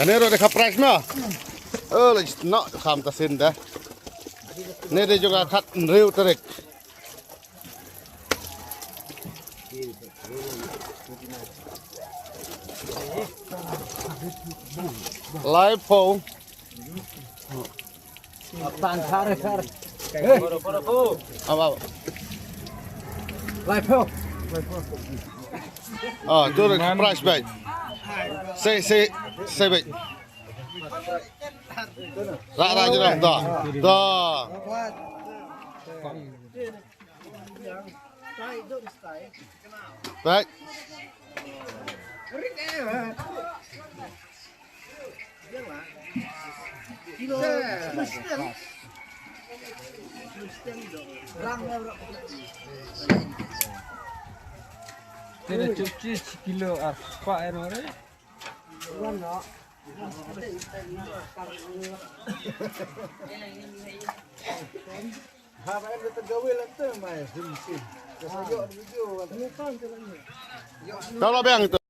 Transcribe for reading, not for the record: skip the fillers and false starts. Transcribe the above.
Ini udah kapres mah. Lagi nak kam tasin dah. Ini dia juga kat riu terik. Live phone. Apaan sare. Apa? Live phone. Oh, itu udah kapres baik. Saya baik. Rara aja dah, dah. Baik. Tidak cuci sekilo apa error? Kalau bang itu.